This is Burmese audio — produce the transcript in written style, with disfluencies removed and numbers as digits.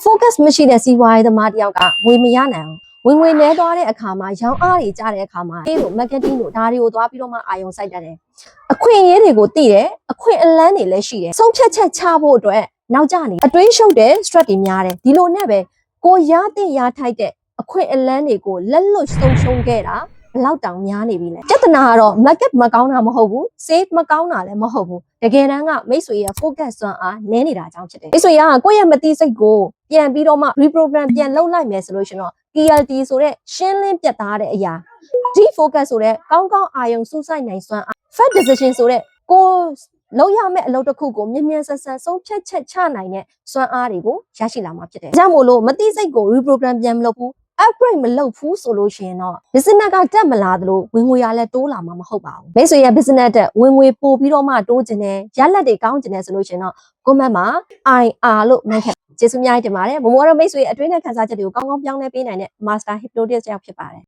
focus မရှိတဲ့စီးပွားရေးသမားတယောက်ကငွေမရနိုင်ဘူးဝင်နေသွားတဲ့အခါမှာရောင်းအားတွေကြားတဲ့အခါမှာအေးလို့ marketing တို့ဒါတွေကိုသွားပြီးတော့မှအာရုံစိုက်တတ်တယ်အခွင့်အရေးတွေကိုသိတယ်အခွင့်အလန်းတွေလည်းရှိတယ်ဆုံးဖြတ်ချက်ချဖို့အတွက်နောက်ကျနေအတွင်းရှုပ်တဲ့ stress တွေများတယ်ဒီလိုနဲ့ပဲကိုရတဲ့ရထိုက်တဲ့အခွင့်အလန်းတွေကိုလက်လွတ်ဆုံးရှုံးခဲ့တာဘလောက်တောင်များနေပြီလဲပြဿနာကတော့ market မကောင်းတာမဟုတ်ဘူး save မကောင်းတာလည်းမဟုတ်ဘူးတကယ်တမ်းကမိတ်ဆွေရဲ့ focus စွမ်းအားနည်းနေတာကြောင့်ဖြစ်တယ်မိတ်ဆွေကကိုယ့်ရဲ့မတိစိတ်ကိုပြန်ပြီးတော့မှ reprogram ပြန်လုပ်လိုက်မယ်ဆိုလို့ရှင်တော့ KLT ဆိုတဲ့ရှင်းလင်းပြတ်သားတဲ့အရာ defocus ဆိုတဲ့ကောင်းကောင်းအာရုံစူးစိုက်နိုင်စွမ်းအား fast decision ဆိုတဲ့ကိုလုံးရမယ့်အလုပ်တစ်ခုကိုမြင်မြန်ဆန်ဆန်ဆုံးဖြတ်ချက်ချနိုင်တဲ့စွမ်းအားတွေကိုရရှိလာမှာဖြစ်တယ်။ဒါကြောင့်မို့လို့မတိစိတ်ကို reprogram ပြန်မလုပ်ဘူး upgrade မလုပ်ဘူးဆိုလို့ရှိရင်တော့ business ကတက်မလာသလိုဝင်ငွေရလည်းတိုးလာမှာမဟုတ်ပါဘူး။မိတ်ဆွေရဲ့ business တက်ဝင်ငွေပို့ပြီးတော့မှတိုးကျင်တယ်ရလက်တွေကောင်းကျင်တယ်ဆိုလို့ရှိရင်တော့ comment မှာ IR လို့မှတ်ခဲ့ကျေးဇူးများတင်ပါတယ်။မမိုးကတော့မိတ်ဆွေအတွင်းနဲ့ခန်းစားချက်တွေကိုကောင်းကောင်းပြောင်းလဲပေးနိုင်တဲ့ master hypnotist တယောက်ဖြစ်ပါတယ်